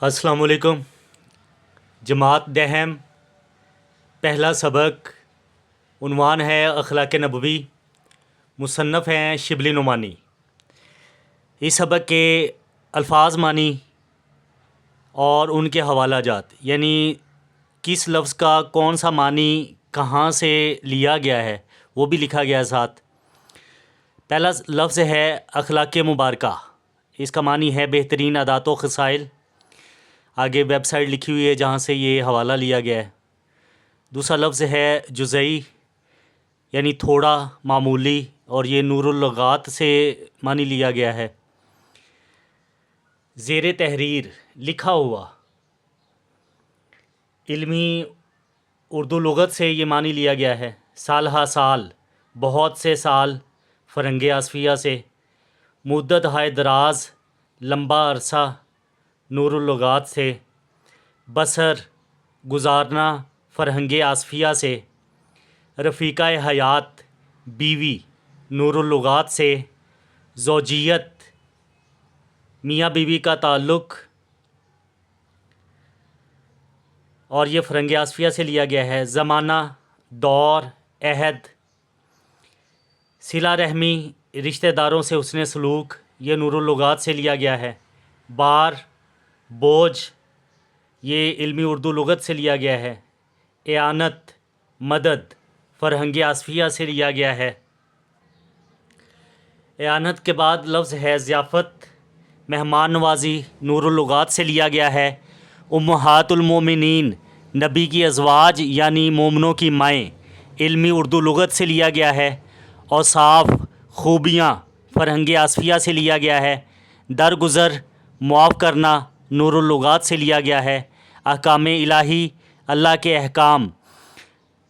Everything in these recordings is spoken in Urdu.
السلام علیکم۔ جماعت دہم، پہلا سبق، عنوان ہے اخلاق نبوی، مصنف ہیں شبلی نعمانی۔ اس سبق کے الفاظ معنی اور ان کے حوالہ جات، یعنی کس لفظ کا کون سا معنی کہاں سے لیا گیا ہے وہ بھی لکھا گیا ہے ساتھ۔ پہلا لفظ ہے اخلاق مبارکہ، اس کا معنی ہے بہترین عادات و خصائل۔ آگے ویب سائٹ لکھی ہوئی ہے جہاں سے یہ حوالہ لیا گیا ہے۔ دوسرا لفظ ہے جزئی، یعنی تھوڑا، معمولی، اور یہ نور اللغات سے معنی لیا گیا ہے۔ زیر تحریر، لکھا ہوا، علمی اردو لغت سے یہ معنی لیا گیا ہے۔ سالہ سال، بہت سے سال، فرنگ آصفیہ سے۔ مدت ہائے دراز، لمبا عرصہ، نور اللغات سے۔ بسر، گزارنا، فرہنگ آصفیہ سے۔ رفیقہ حیات، بیوی، نور اللغات سے۔ زوجیت، میاں بیوی کا تعلق، اور یہ فرنگ آصفیہ سے لیا گیا ہے۔ زمانہ، دور، عہد۔ صلہ رحمی، رشتہ داروں سے حسن سلوک، یہ نور اللغات سے لیا گیا ہے۔ بار، بوجھ، یہ علمی اردو لغت سے لیا گیا ہے۔ اعانت، مدد، فرہنگ آصفیہ سے لیا گیا ہے۔ اعانت کے بعد لفظ ہے ضیافت، مہمان نوازی، نور اللغات سے لیا گیا ہے۔ امہات المومنین، نبی کی ازواج یعنی مومنوں کی مائیں، علمی اردو لغت سے لیا گیا ہے۔ اوصاف، خوبیاں، فرہنگ آصفیہ سے لیا گیا ہے۔ درگزر، معاف کرنا، نور اللغات سے لیا گیا ہے۔ احکام الہی، اللہ کے احکام،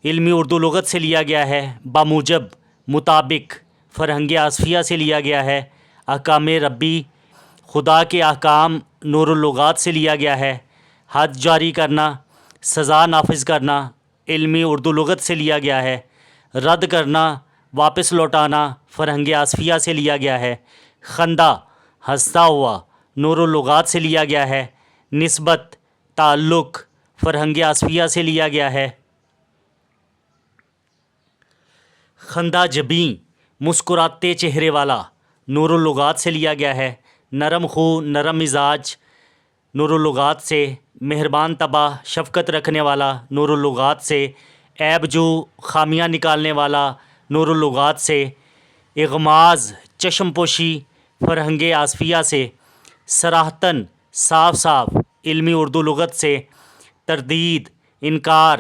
علمی اردو لغت سے لیا گیا ہے۔ بموجب، مطابق، فرہنگ آصفیہ سے لیا گیا ہے۔ احکام ربی، خدا کے احکام، نور اللغات سے لیا گیا ہے۔ حد جاری کرنا، سزا نافذ کرنا، علمی اردو لغت سے لیا گیا ہے۔ رد کرنا، واپس لوٹانا، فرہنگ آصفیہ سے لیا گیا ہے۔ خندہ، ہنستا ہوا، نور اللغات سے لیا گیا ہے۔ نسبت، تعلق، فرہنگ آصفیہ سے لیا گیا ہے۔ خندہ جبیں، مسکراتے چہرے والا، نور اللغات سے لیا گیا ہے۔ نرم خو، نرم مزاج، نور اللغات سے۔ مہربان طبع، شفقت رکھنے والا، نور اللغات سے۔ عیب جو، خامیاں نکالنے والا، نور اللغات سے۔ اغماض، چشم پوشی، فرہنگ آصفیہ سے۔ صراحتاً، صاف صاف، علمی اردو لغت سے۔ تردید، انکار،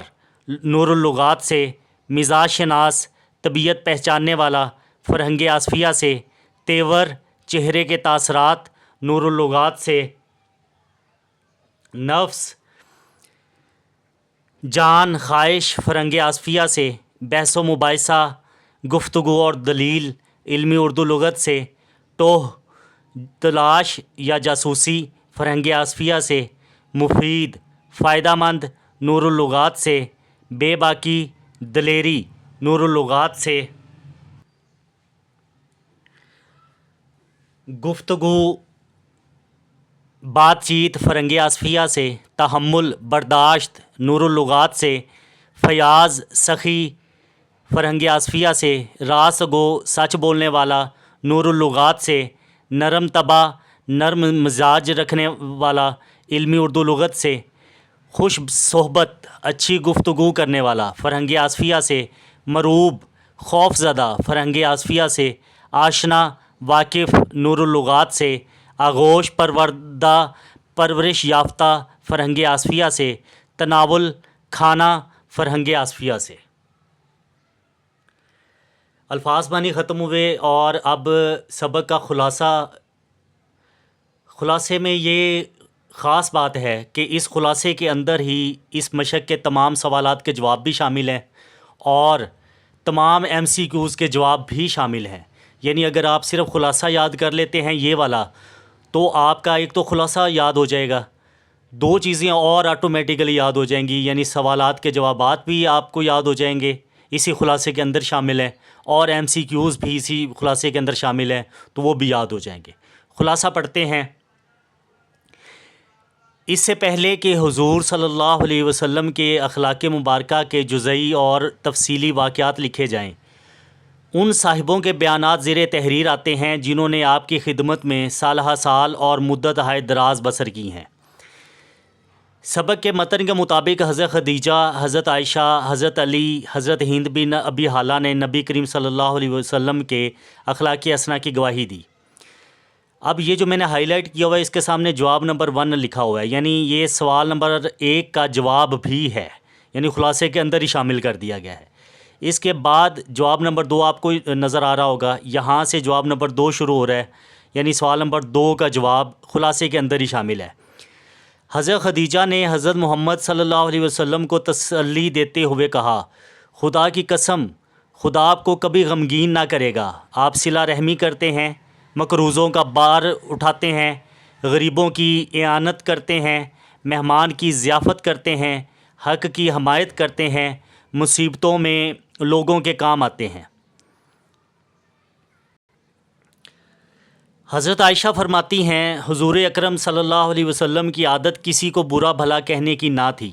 نور اللغات سے۔ مزاج شناس، طبیعت پہچاننے والا، فرہنگ آصفیہ سے۔ تیور، چہرے کے تاثرات، نور اللغات سے۔ نفس، جان، خواہش، فرہنگ آصفیہ سے۔ بحث و مباحثہ، گفتگو اور دلیل، علمی اردو لغت سے۔ ٹوہ، تلاش یا جاسوسی، فرہنگ آصفیہ سے۔ مفید، فائدہ مند، نور اللغات سے۔ بے باکی، دلیری، نور اللغات سے۔ گفتگو، بات چیت، فرہنگ آصفیہ سے۔ تحمل، برداشت، نور اللغات سے۔ فیاض، سخی، فرہنگ آصفیہ سے۔ راست گو، سچ بولنے والا، نور اللغات سے۔ نرم طبع، نرم مزاج رکھنے والا، علمی اردو لغت سے۔ خوش صحبت، اچھی گفتگو کرنے والا، فرہنگ آصفیہ سے۔ مروب، خوف زدہ، فرہنگ آصفیہ سے۔ آشنا، واقف، نور اللغات سے۔ آغوش پروردہ، پرورش یافتہ، فرہنگ آصفیہ سے۔ تناول، کھانا، فرہنگ آصفیہ سے۔ الفاظ معنی ختم ہوئے اور اب سبق کا خلاصے میں یہ خاص بات ہے کہ اس خلاصے کے اندر ہی اس مشق کے تمام سوالات کے جواب بھی شامل ہیں اور تمام MCQs کے جواب بھی شامل ہیں۔ یعنی اگر آپ صرف خلاصہ یاد کر لیتے ہیں یہ والا تو آپ کا ایک تو خلاصہ یاد ہو جائے گا، دو چیزیں اور آٹومیٹیکلی یاد ہو جائیں گی، یعنی سوالات کے جوابات بھی آپ کو یاد ہو جائیں گے، اسی خلاصے کے اندر شامل ہیں، اور MCQs بھی اسی خلاصے کے اندر شامل ہیں تو وہ بھی یاد ہو جائیں گے۔ خلاصہ پڑھتے ہیں۔ اس سے پہلے کہ حضور صلی اللہ علیہ وسلم کے اخلاق مبارکہ کے جزئی اور تفصیلی واقعات لکھے جائیں، ان صاحبوں کے بیانات زیر تحریر آتے ہیں جنہوں نے آپ کی خدمت میں سالہ سال اور مدت ہائے دراز بسر کی ہیں۔ سبق کے متن کے مطابق حضرت خدیجہ، حضرت عائشہ، حضرت علی، حضرت ہند بن ابی حالہ نے نبی کریم صلی اللہ علیہ وسلم کے اخلاقی حسنہ کی گواہی دی۔ اب یہ جو میں نے ہائی لائٹ کیا ہوا ہے، اس کے سامنے جواب نمبر 1 لکھا ہوا ہے، یعنی یہ سوال نمبر 1 کا جواب بھی ہے، یعنی خلاصے کے اندر ہی شامل کر دیا گیا ہے۔ اس کے بعد جواب نمبر 2 آپ کو نظر آ رہا ہوگا، یہاں سے جواب نمبر 2 شروع ہو رہا ہے، یعنی سوال نمبر 2 کا جواب خلاصے کے اندر ہی شامل ہے۔ حضرت خدیجہ نے حضرت محمد صلی اللہ علیہ وسلم کو تسلی دیتے ہوئے کہا، خدا کی قسم، خدا آپ کو کبھی غمگین نہ کرے گا۔ آپ صلہ رحمی کرتے ہیں، مقروضوں کا بار اٹھاتے ہیں، غریبوں کی اعانت کرتے ہیں، مہمان کی ضیافت کرتے ہیں، حق کی حمایت کرتے ہیں، مصیبتوں میں لوگوں کے کام آتے ہیں۔ حضرت عائشہ فرماتی ہیں، حضور اکرم صلی اللہ علیہ وسلم کی عادت کسی کو برا بھلا کہنے کی نہ تھی،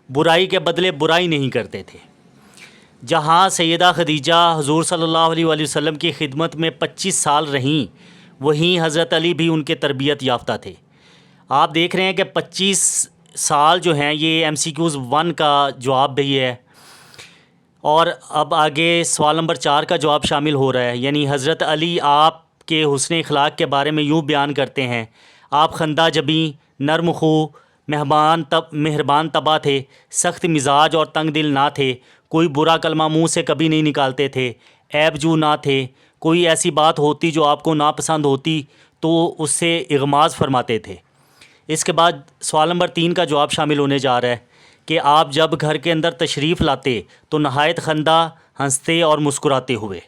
برائی کے بدلے برائی نہیں کرتے تھے۔ جہاں سیدہ خدیجہ حضور صلی اللہ علیہ وآلہ وسلم کی خدمت میں 25 سال رہیں، وہیں حضرت علی بھی ان کے تربیت یافتہ تھے۔ آپ دیکھ رہے ہیں کہ 25 سال جو ہیں، یہ MCQs 1 کا جواب بھی ہے، اور اب آگے سوال نمبر 4 کا جواب شامل ہو رہا ہے، یعنی حضرت علی آپ کے حسن اخلاق کے بارے میں یوں بیان کرتے ہیں، آپ خندہ جبیں، نرم خو، مہربان طبع تھے، سخت مزاج اور تنگ دل نہ تھے، کوئی برا کلمہ منہ سے کبھی نہیں نکالتے تھے، عیب جو نہ تھے، کوئی ایسی بات ہوتی جو آپ کو ناپسند ہوتی تو اس سے اغماض فرماتے تھے۔ اس کے بعد سوال نمبر 3 کا جواب شامل ہونے جا رہا ہے کہ آپ جب گھر کے اندر تشریف لاتے تو نہایت خندہ، ہنستے اور مسکراتے ہوئے۔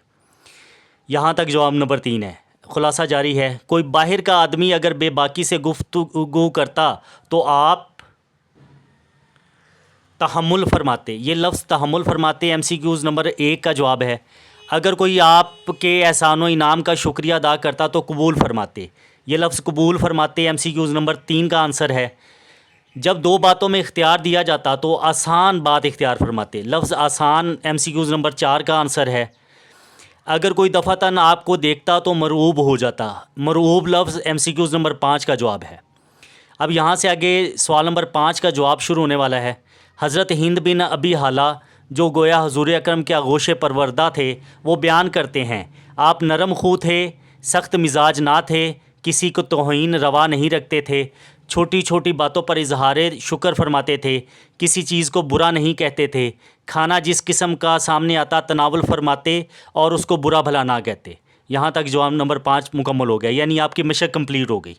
یہاں تک جواب نمبر 3 ہے۔ خلاصہ جاری ہے، کوئی باہر کا آدمی اگر بے باکی سے گفتگو کرتا تو آپ تحمل فرماتے۔ یہ لفظ تحمل فرماتے MCQs نمبر 1 کا جواب ہے۔ اگر کوئی آپ کے احسان و انعام کا شکریہ ادا کرتا تو قبول فرماتے۔ یہ لفظ قبول فرماتے MCQs نمبر 3 کا آنسر ہے۔ جب 2 باتوں میں اختیار دیا جاتا تو آسان بات اختیار فرماتے۔ لفظ آسان MCQs نمبر 4 کا آنسر ہے۔ اگر کوئی دفعتاً آپ کو دیکھتا تو مرعوب ہو جاتا۔ مرعوب لفظ MCQs نمبر 5 کا جواب ہے۔ اب یہاں سے آگے سوال نمبر 5 کا جواب شروع ہونے والا ہے۔ حضرت ہند بن ابی حالہ، جو گویا حضور اکرم کے آغوش پروردہ تھے، وہ بیان کرتے ہیں، آپ نرم خو تھے، سخت مزاج نہ تھے، کسی کو توہین روا نہیں رکھتے تھے، چھوٹی چھوٹی باتوں پر اظہار شکر فرماتے تھے، کسی چیز کو برا نہیں کہتے تھے، کھانا جس قسم کا سامنے آتا تناول فرماتے اور اس کو برا بھلا نہ کہتے۔ یہاں تک جواب نمبر 5 مکمل ہو گیا، یعنی آپ کی مشق کمپلیٹ ہو گئی۔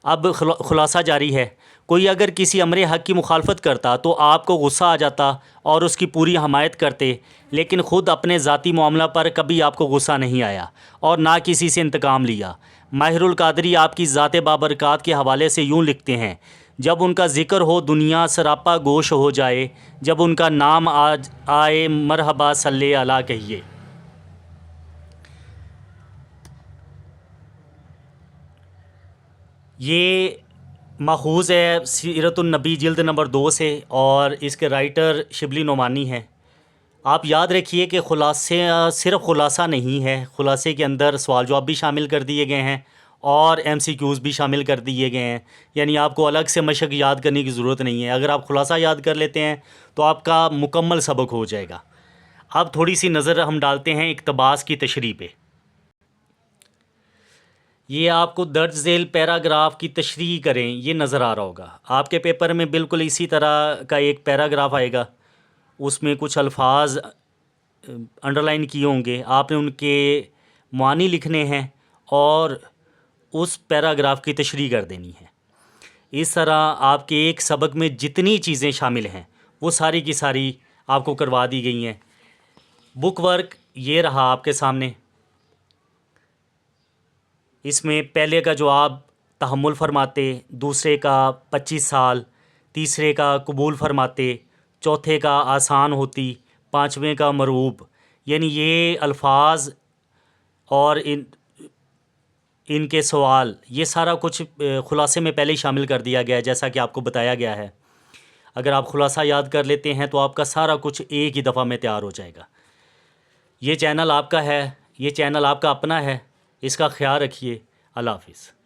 اب خلاصہ جاری ہے، کوئی اگر کسی امر حق کی مخالفت کرتا تو آپ کو غصہ آ جاتا اور اس کی پوری حمایت کرتے، لیکن خود اپنے ذاتی معاملہ پر کبھی آپ کو غصہ نہیں آیا اور نہ کسی سے انتقام لیا۔ ماہر القادری آپ کی ذات بابرکات کے حوالے سے یوں لکھتے ہیں، جب ان کا ذکر ہو دنیا سراپا گوش ہو جائے، جب ان کا نام آئے مرحبا صلی اللہ کہیے۔ یہ ماخوذ ہے سیرت النبی جلد نمبر 2 سے، اور اس کے رائٹر شبلی نعمانی ہیں۔ آپ یاد رکھیے کہ خلاصے صرف خلاصہ نہیں ہے، خلاصے کے اندر سوال جواب بھی شامل کر دیے گئے ہیں اور MCQs بھی شامل کر دیے گئے ہیں، یعنی آپ کو الگ سے مشق یاد کرنے کی ضرورت نہیں ہے۔ اگر آپ خلاصہ یاد کر لیتے ہیں تو آپ کا مکمل سبق ہو جائے گا۔ اب تھوڑی سی نظر ہم ڈالتے ہیں اقتباس کی تشریح پہ۔ یہ آپ کو درج ذیل پیراگراف کی تشریح کریں یہ نظر آ رہا ہوگا آپ کے پیپر میں، بالکل اسی طرح کا ایک پیراگراف آئے گا، اس میں کچھ الفاظ انڈرلائن کیے ہوں گے، آپ نے ان کے معنی لکھنے ہیں اور اس پیراگراف کی تشریح کر دینی ہے۔ اس طرح آپ کے ایک سبق میں جتنی چیزیں شامل ہیں وہ ساری کی ساری آپ کو کروا دی گئی ہیں۔ بک ورک یہ رہا آپ کے سامنے، اس میں پہلے کا جواب تحمل فرماتے، دوسرے کا 25 سال، تیسرے کا قبول فرماتے، چوتھے کا آسان ہوتی، پانچویں کا مرعوب، یعنی یہ الفاظ اور ان کے سوال، یہ سارا کچھ خلاصے میں پہلے ہی شامل کر دیا گیا ہے جیسا کہ آپ کو بتایا گیا ہے۔ اگر آپ خلاصہ یاد کر لیتے ہیں تو آپ کا سارا کچھ ایک ہی دفعہ میں تیار ہو جائے گا۔ یہ چینل آپ کا ہے، یہ چینل آپ کا اپنا ہے، اس کا خیال رکھیے۔ اللہ حافظ۔